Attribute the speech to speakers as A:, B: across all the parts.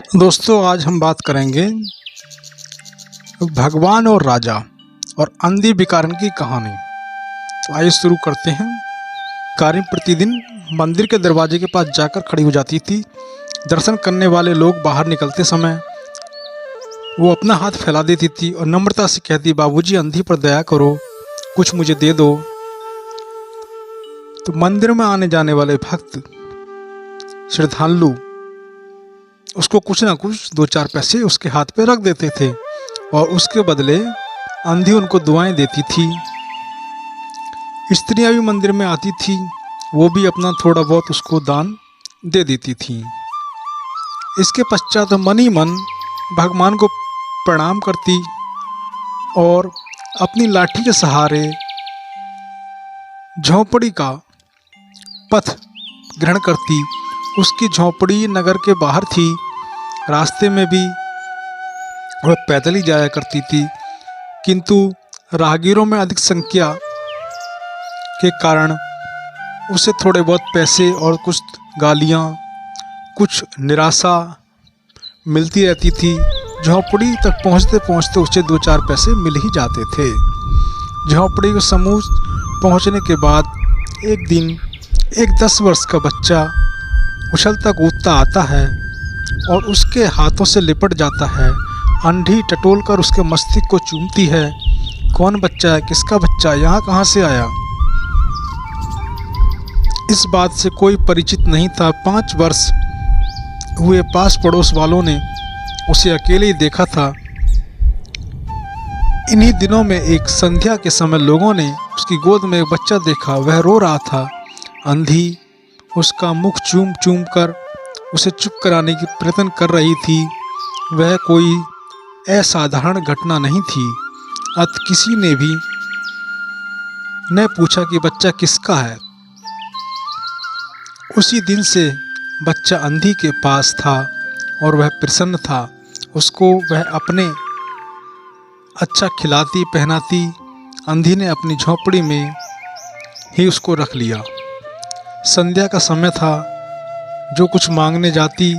A: दोस्तों, आज हम बात करेंगे भगवान और राजा और अंधी भिखारिन की कहानी। तो आइए शुरू करते हैं। भिखारिन प्रतिदिन मंदिर के दरवाजे के पास जाकर खड़ी हो जाती थी। दर्शन करने वाले लोग बाहर निकलते समय वो अपना हाथ फैला देती थी और नम्रता से कहती, बाबूजी, अंधी पर दया करो, कुछ मुझे दे दो। तो मंदिर में आने जाने वाले भक्त श्रद्धालु उसको कुछ ना कुछ 2-4 पैसे उसके हाथ पे रख देते थे और उसके बदले अंधी उनको दुआएं देती थी। स्त्रियां भी मंदिर में आती थी, वो भी अपना थोड़ा बहुत उसको दान दे देती थी। इसके पश्चात मन ही मन भगवान को प्रणाम करती और अपनी लाठी के सहारे झोंपड़ी का पथ ग्रहण करती। उसकी झोंपड़ी नगर के बाहर थी। रास्ते में भी वह पैदल ही जाया करती थी, किंतु राहगीरों में अधिक संख्या के कारण उसे थोड़े बहुत पैसे और कुछ गालियाँ, कुछ निराशा मिलती रहती थी। झोंपड़ी तक पहुँचते पहुँचते उसे 2-4 पैसे मिल ही जाते थे। झोंपड़ी के समूह पहुँचने के बाद एक दिन एक 10 वर्ष का बच्चा उछलता कूदता आता है और उसके हाथों से लिपट जाता है। अंधी टटोल कर उसके मस्तिष्क को चूमती है। कौन बच्चा है, किसका बच्चा, यहाँ कहाँ से आया? इस बात से कोई परिचित नहीं था। 5 वर्ष हुए पास पड़ोस वालों ने उसे अकेले ही देखा था। इन्हीं दिनों में एक संध्या के समय लोगों ने उसकी गोद में एक बच्चा देखा। वह रो रहा था। अंधी उसका मुख चूम चूम कर उसे चुप कराने की प्रयत्न कर रही थी। वह कोई असाधारण घटना नहीं थी। अतः किसी ने भी न पूछा कि बच्चा किसका है। उसी दिन से बच्चा अंधी के पास था और वह प्रसन्न था। उसको वह अपने अच्छा खिलाती पहनाती। अंधी ने अपनी झोंपड़ी में ही उसको रख लिया। संध्या का समय था। जो कुछ मांगने जाती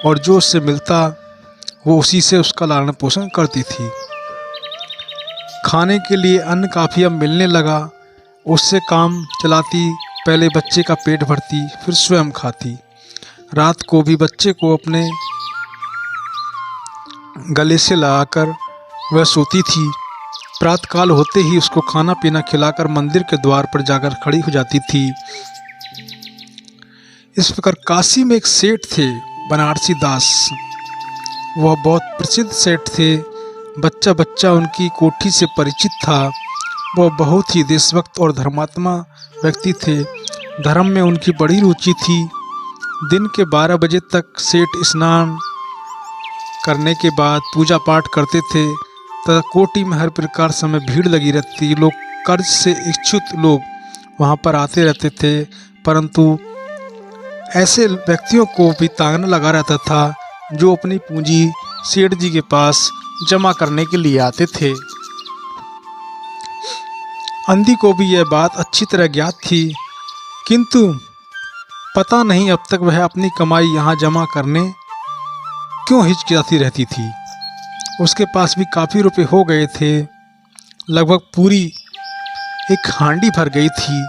A: और जो उससे मिलता वो उसी से उसका लालन पोषण करती थी। खाने के लिए अन्न काफ़ी अब मिलने लगा। उससे काम चलाती। पहले बच्चे का पेट भरती, फिर स्वयं खाती। रात को भी बच्चे को अपने गले से लगाकर वह सोती थी। प्रातःकाल होते ही उसको खाना पीना खिलाकर मंदिर के द्वार पर जाकर खड़ी हो जाती थी। इस प्रकार काशी में एक सेठ थे, बनारसी दास। वह बहुत प्रसिद्ध सेठ थे। बच्चा बच्चा उनकी कोठी से परिचित था। वह बहुत ही देशभक्त और धर्मात्मा व्यक्ति थे। धर्म में उनकी बड़ी रुचि थी। दिन के 12 बजे तक सेठ स्नान करने के बाद पूजा पाठ करते थे तथा कोठी में हर प्रकार समय भीड़ लगी रहती। लोग कर्ज से इच्छुक लोग वहाँ पर आते रहते थे, परंतु ऐसे व्यक्तियों को भी तांना लगा रहता था जो अपनी पूंजी सेठ जी के पास जमा करने के लिए आते थे। अंधी को भी यह बात अच्छी तरह ज्ञात थी, किंतु पता नहीं अब तक वह अपनी कमाई यहाँ जमा करने क्यों हिचकिचाती रहती थी। उसके पास भी काफ़ी रुपए हो गए थे। लगभग पूरी एक हांडी भर गई थी।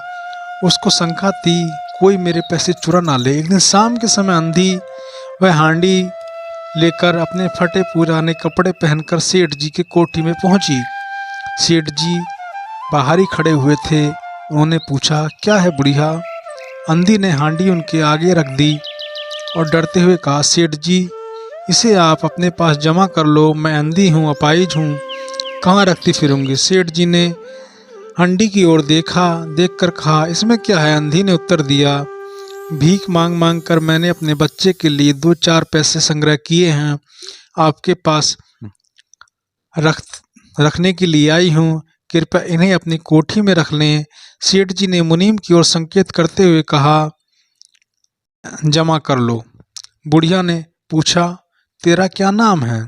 A: उसको शंका थी कोई मेरे पैसे चुरा ना ले। एक दिन शाम के समय अंधी वह हांडी लेकर अपने फटे पुराने कपड़े पहनकर सेठ जी के कोठी में पहुंची। सेठ जी बाहर ही खड़े हुए थे। उन्होंने पूछा, क्या है बुढ़िया? अंधी ने हांडी उनके आगे रख दी और डरते हुए कहा, सेठ जी, इसे आप अपने पास जमा कर लो। मैं अंधी हूँ, अपाहिज हूँ, कहाँ रखती फिरूंगी? सेठ जी ने हंडी की ओर देखा, देखकर कहा, इसमें क्या है? अंधी ने उत्तर दिया, भीख मांग मांग कर मैंने अपने बच्चे के लिए 2-4 पैसे संग्रह किए हैं। आपके पास रखने के लिए आई हूँ। कृपया इन्हें अपनी कोठी में रख लें। सेठ जी ने मुनीम की ओर संकेत करते हुए कहा, जमा कर लो। बुढ़िया ने पूछा, तेरा क्या नाम है?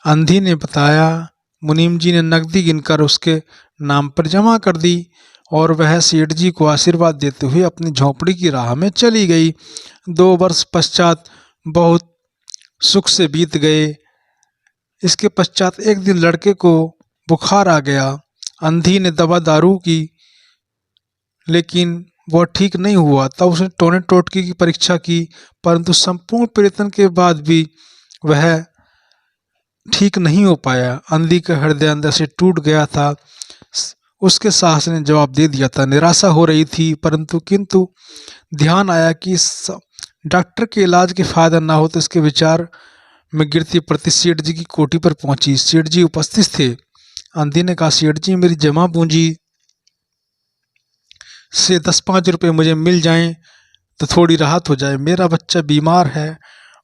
A: अंधी ने बताया। मुनीम जी ने नकदी गिनकर उसके नाम पर जमा कर दी और वह सेठ जी को आशीर्वाद देते हुए अपनी झोंपड़ी की राह में चली गई। 2 वर्ष पश्चात बहुत सुख से बीत गए। इसके पश्चात एक दिन लड़के को बुखार आ गया। अंधी ने दवा दारू की, लेकिन वह ठीक नहीं हुआ। तब उसने टोने टोटकी की परीक्षा की, परंतु संपूर्ण प्रयत्न के बाद भी वह ठीक नहीं हो पाया। अंधी का हृदय अंदर से टूट गया था। उसके साहस ने जवाब दे दिया था। निराशा हो रही थी, परंतु किंतु ध्यान आया कि डॉक्टर के इलाज के फायदा ना हो तो इसके विचार में गिरती प्रति सेठ जी की कोठी पर पहुंची। सेठ जी उपस्थित थे। अंधी ने कहा, सेठ जी, मेरी जमा पूंजी से 10-5 रुपये मुझे मिल जाएं तो थोड़ी राहत हो जाए। मेरा बच्चा बीमार है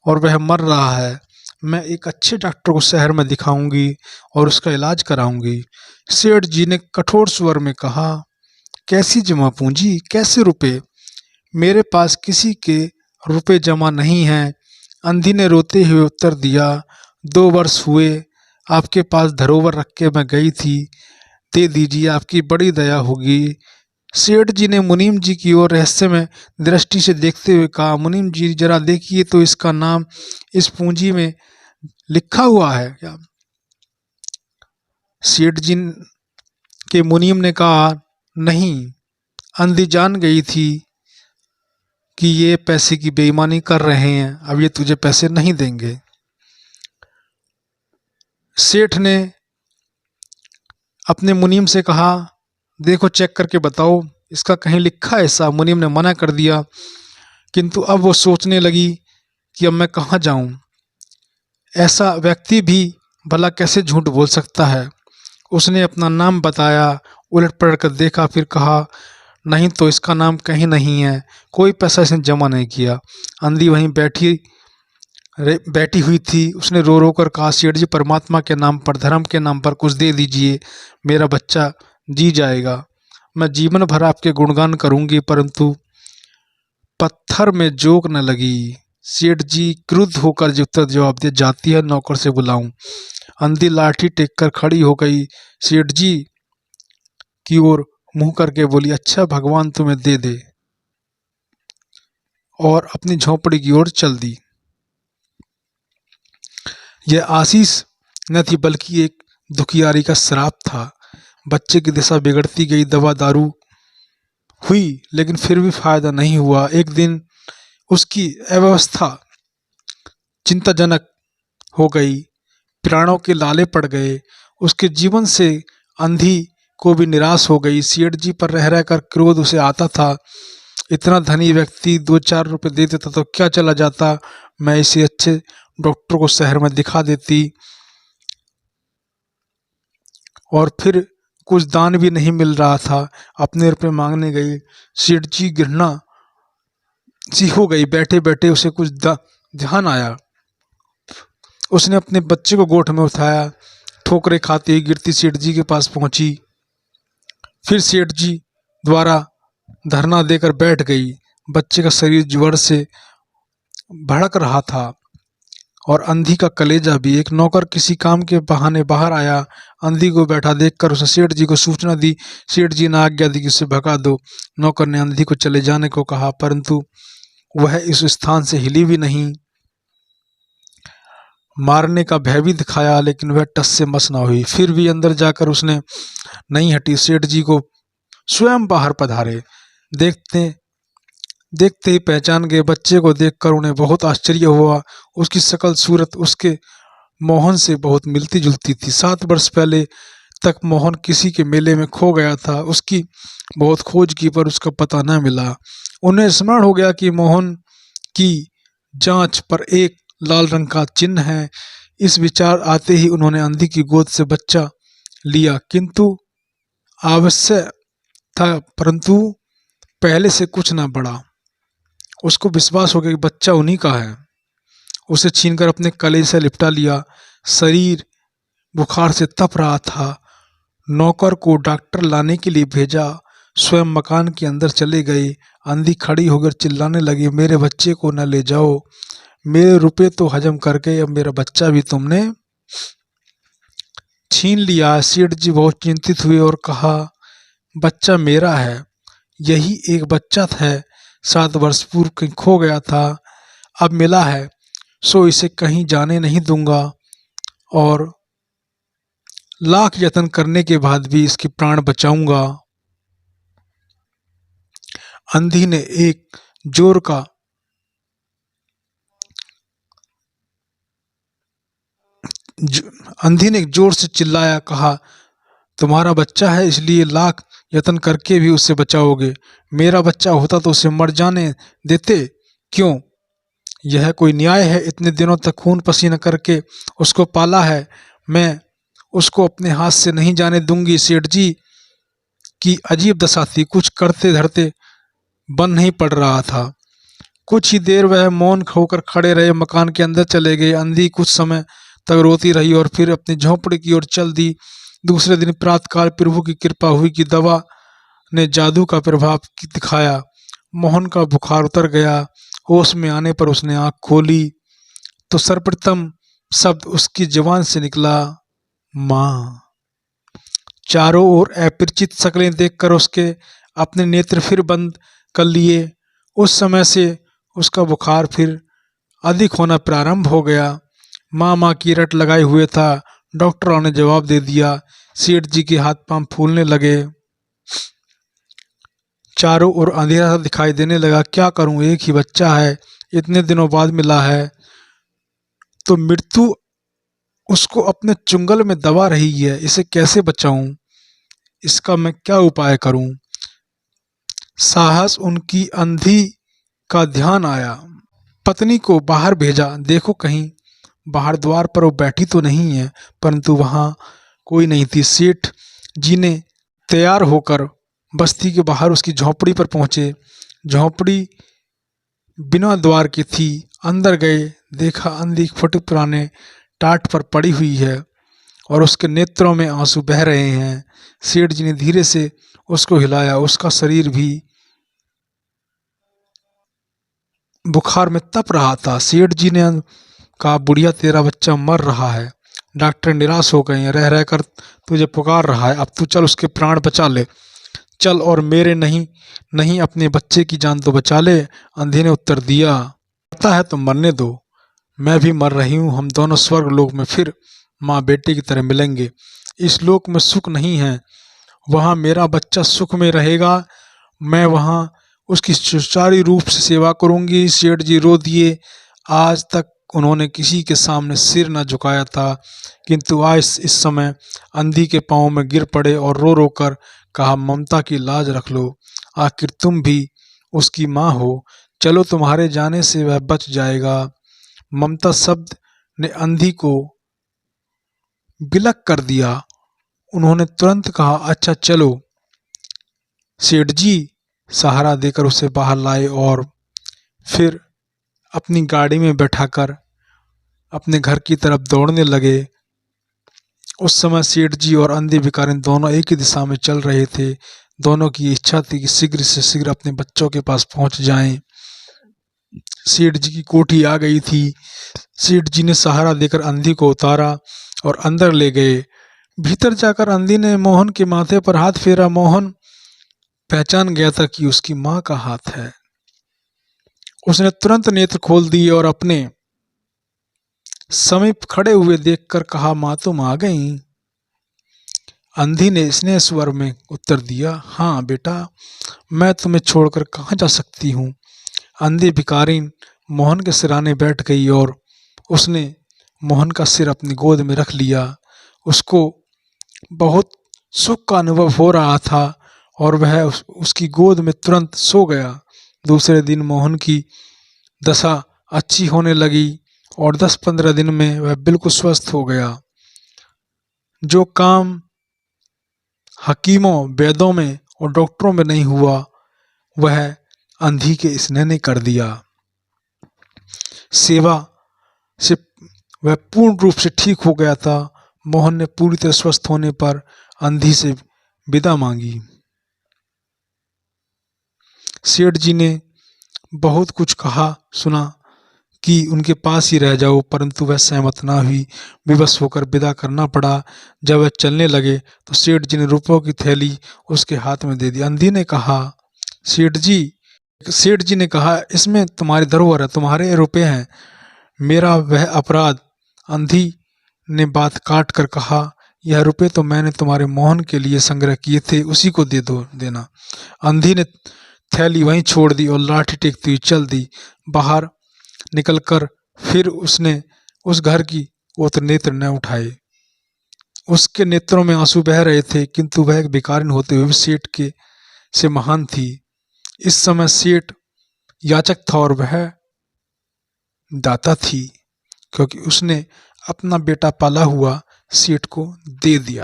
A: और वह मर रहा है। मैं एक अच्छे डॉक्टर को शहर में दिखाऊंगी और उसका इलाज कराऊंगी। सेठ जी ने कठोर स्वर में कहा, कैसी जमा पूंजी, कैसे रुपए? मेरे पास किसी के रुपए जमा नहीं हैं। अंधी ने रोते हुए उत्तर दिया, 2 वर्ष हुए आपके पास धरोहर रख के मैं गई थी, दे दीजिए, आपकी बड़ी दया होगी। सेठ जी ने मुनीम जी की ओर रहस्यमय दृष्टि से देखते हुए कहा, मुनीम जी जरा देखिए तो इसका नाम इस पूंजी में लिखा हुआ है क्या? सेठ जी के मुनीम ने कहा, नहीं। अंधी जान गई थी कि ये पैसे की बेईमानी कर रहे हैं, अब ये तुझे पैसे नहीं देंगे। सेठ ने अपने मुनीम से कहा, देखो चेक करके बताओ इसका कहीं लिखा है ऐसा? मुनीम ने मना कर दिया, किंतु अब वो सोचने लगी कि अब मैं कहाँ जाऊं। ऐसा व्यक्ति भी भला कैसे झूठ बोल सकता है। उसने अपना नाम बताया, उलट पलट कर देखा, फिर कहा, नहीं तो इसका नाम कहीं नहीं है, कोई पैसा इसने जमा नहीं किया। अंधी वहीं बैठी हुई थी। उसने रो रो कर कहा, सेठ जी, परमात्मा के नाम पर, धर्म के नाम पर कुछ दे दीजिए, मेरा बच्चा जी जाएगा। मैं जीवन भर आपके गुणगान करूंगी, परंतु पत्थर में जोक न लगी। सेठ जी क्रुद्ध होकर उत्तर जवाब दे, जाती है नौकर से बुलाऊं। अंधी लाठी टेक कर खड़ी हो गई, सेठ जी की ओर मुंह करके बोली, अच्छा भगवान तुम्हें दे दे, और अपनी झोंपड़ी की ओर चल दी। यह आशीष न थी बल्कि एक दुखियारी का श्राप था। बच्चे की दिशा बिगड़ती गई, दवा दारू हुई, लेकिन फिर भी फायदा नहीं हुआ। एक दिन उसकी अव्यवस्था चिंताजनक हो गई, प्राणों के लाले पड़ गए। उसके जीवन से अंधी को भी निराश हो गई। सेठ जी पर रह रहकर क्रोध उसे आता था। इतना धनी व्यक्ति 2-4 रुपए दे देता तो क्या चला जाता, मैं इसे अच्छे डॉक्टर को शहर में दिखा देती। और फिर कुछ दान भी नहीं मिल रहा था, अपने रुपए मांगने गई। सेठ जी घृणा सी हो गई। बैठे बैठे उसे कुछ ध्यान आया। उसने अपने बच्चे को गोद में उठाया, ठोकरे खाती हुई गिरती सेठ जी के पास पहुंची। फिर सेठ जी द्वारा धरना देकर बैठ गई। बच्चे का शरीर ज्वर से भड़क रहा था और अंधी का कलेजा भी। एक नौकर किसी काम के बहाने बाहर आया। अंधी को बैठा देखकर उसने सेठ जी को सूचना दी। सेठ जी ने आज्ञा दी कि उसे भगा दो। नौकर ने अंधी को चले जाने को कहा, परंतु वह इस स्थान से हिली भी नहीं। मारने का भय भी दिखाया, लेकिन वह टस से मस न हुई। फिर भी अंदर जाकर उसने नहीं हटी। सेठ जी को स्वयं बाहर पधारे। देखते देखते ही पहचान गए। बच्चे को देखकर उन्हें बहुत आश्चर्य हुआ। उसकी शकल सूरत उसके मोहन से बहुत मिलती जुलती थी। 7 वर्ष पहले तक मोहन किसी के मेले में खो गया था। उसकी बहुत खोज की पर उसका पता न मिला। उन्हें स्मरण हो गया कि मोहन की जांच पर एक लाल रंग का चिन्ह है। इस विचार आते ही उन्होंने अंधी की गोद से बच्चा लिया, किंतु आवश्यक था, परंतु पहले से कुछ न बढ़ा। उसको विश्वास हो गया कि बच्चा उन्हीं का है। उसे छीनकर अपने कलेजे से लिपटा लिया। शरीर बुखार से तप रहा था। नौकर को डॉक्टर लाने के लिए भेजा। स्वयं मकान के अंदर चले गए। अंधी खड़ी होकर चिल्लाने लगी, मेरे बच्चे को न ले जाओ, मेरे रुपए तो हजम कर गए, अब मेरा बच्चा भी तुमने छीन लिया। सेठ जी बहुत चिंतित हुए और कहा, बच्चा मेरा है, यही एक बच्चा है, 7 वर्ष पूर्व कहीं खो गया था, अब मिला है। सो इसे कहीं जाने नहीं दूंगा और लाख यत्न करने के बाद भी इसके प्राण बचाऊंगा। अंधी ने एक जोर का अंधी ने जोर से चिल्लाया, कहा, तुम्हारा बच्चा है इसलिए लाख यत्न करके भी उसे बचाओगे। मेरा बच्चा होता तो उसे मर जाने देते क्यों? यह कोई न्याय है? इतने दिनों तक खून पसीना करके उसको पाला है, मैं उसको अपने हाथ से नहीं जाने दूंगी। सेठ जी की अजीब दशा थी, कुछ करते धरते बन नहीं पड़ रहा था। कुछ ही देर वह मौन होकर खड़े रहे, मकान के अंदर चले गए। अंधी कुछ समय तक रोती रही और फिर अपनी झोंपड़ी की ओर चल दी। दूसरे दिन प्रातःकाल प्रभु की कृपा हुई कि दवा ने जादू का प्रभाव दिखाया। मोहन का बुखार उतर गया। होश में आने पर उसने आंख खोली तो सर्वप्रथम शब्द उसकी जुबान से निकला, माँ। चारों ओर अपरिचित शक्लें देखकर उसके अपने नेत्र फिर बंद कर लिए। उस समय से उसका बुखार फिर अधिक होना प्रारंभ हो गया। माँ माँ की रट लगाए हुए था। डॉक्टरों ने जवाब दे दिया। सेठ जी के हाथ पांव फूलने लगे। चारों ओर अंधेरा सा दिखाई देने लगा। क्या करूं, एक ही बच्चा है, इतने दिनों बाद मिला है तो मृत्यु उसको अपने चुंगल में दबा रही है। इसे कैसे बचाऊं? इसका मैं क्या उपाय करूं? साहस उनकी अंधी का ध्यान आया। पत्नी को बाहर भेजा, देखो कहीं बाहर द्वार पर वो बैठी तो नहीं है, परंतु वहां कोई नहीं थी। सेठ जी ने तैयार होकर बस्ती के बाहर उसकी झोंपड़ी पर पहुंचे। झोंपड़ी बिना द्वार की थी। अंदर गए, देखा अंधी फटे पुराने टाट पर पड़ी हुई है और उसके नेत्रों में आंसू बह रहे हैं। सेठ जी ने धीरे से उसको हिलाया। उसका शरीर भी बुखार में तप रहा था। सेठ जी ने कहा, बुढ़िया तेरा बच्चा मर रहा है, डॉक्टर निराश हो गए हैं, रह रह कर तुझे पुकार रहा है, अब तू चल उसके प्राण बचा ले, चल और मेरे नहीं नहीं अपने बच्चे की जान तो बचा ले। अंधी ने उत्तर दिया, पता है तो मरने दो, मैं भी मर रही हूँ, हम दोनों स्वर्ग लोक में फिर माँ बेटे की तरह मिलेंगे। इस लोक में सुख नहीं है, वहाँ मेरा बच्चा सुख में रहेगा, मैं वहाँ उसकी सुचारू रूप से सेवा करूंगी। सेठ जी रो दिए। आज तक उन्होंने किसी के सामने सिर न झुकाया था, किंतु आज इस समय अंधी के पांव में गिर पड़े और रो रो कर कहा, ममता की लाज रख लो, आखिर तुम भी उसकी माँ हो, चलो तुम्हारे जाने से वह बच जाएगा। ममता शब्द ने अंधी को बिलक कर दिया। उन्होंने तुरंत कहा, अच्छा चलो। सेठ जी सहारा देकर उसे बाहर लाए और फिर अपनी गाड़ी में बैठाकर अपने घर की तरफ दौड़ने लगे। उस समय सेठ जी और अंधे भिखारी दोनों एक ही दिशा में चल रहे थे। दोनों की इच्छा थी कि शीघ्र से शीघ्र अपने बच्चों के पास पहुंच जाएं। सेठ जी की कोठी आ गई थी। सेठ जी ने सहारा देकर अंधी को उतारा और अंदर ले गए। भीतर जाकर अंधी ने मोहन के माथे पर हाथ फेरा। मोहन पहचान गया था कि उसकी माँ का हाथ है। उसने तुरंत नेत्र खोल दिए और अपने समीप खड़े हुए देखकर कहा, माँ तुम आ गई? अंधी ने स्नेह स्वर में उत्तर दिया, हाँ बेटा, मैं तुम्हें छोड़कर कहाँ जा सकती हूँ। अंधी भिखारी मोहन के सिराने बैठ गई और उसने मोहन का सिर अपनी गोद में रख लिया। उसको बहुत सुख का अनुभव हो रहा था और वह उसकी गोद में तुरंत सो गया। दूसरे दिन मोहन की दशा अच्छी होने लगी और 10-15 दिन में वह बिल्कुल स्वस्थ हो गया। जो काम हकीमों, वैद्यों में और डॉक्टरों में नहीं हुआ, वह अंधी के स्नेह ने कर दिया। सेवा से वह पूर्ण रूप से ठीक हो गया था। मोहन ने पूरी तरह स्वस्थ होने पर अंधी से विदा मांगी। सेठ जी ने बहुत कुछ कहा सुना कि उनके पास ही रह जाओ, परंतु वह सहमत ना हुई। विवश होकर विदा करना पड़ा। जब वह चलने लगे तो सेठ जी ने रुपयों की थैली उसके हाथ में दे दी। अंधी ने कहा, सेठ जी ने कहा, इसमें तुम्हारी धरोहर है, तुम्हारे रुपए हैं, मेरा वह अपराध। अंधी ने बात काट कर कहा, यह रुपए तो मैंने तुम्हारे मोहन के लिए संग्रह किए थे, उसी को देना। अंधी ने थैली वहीं छोड़ दी और लाठी टेकती हुई चल दी। बाहर निकलकर फिर उसने उस घर की ओर नेत्र न उठाए। उसके नेत्रों में आंसू बह रहे थे, किंतु वह एक भिखारिन होते हुए सेठ के से महान थी। इस समय सेठ याचक था और वह दाता थी, क्योंकि उसने अपना बेटा पाला हुआ सेठ को दे दिया।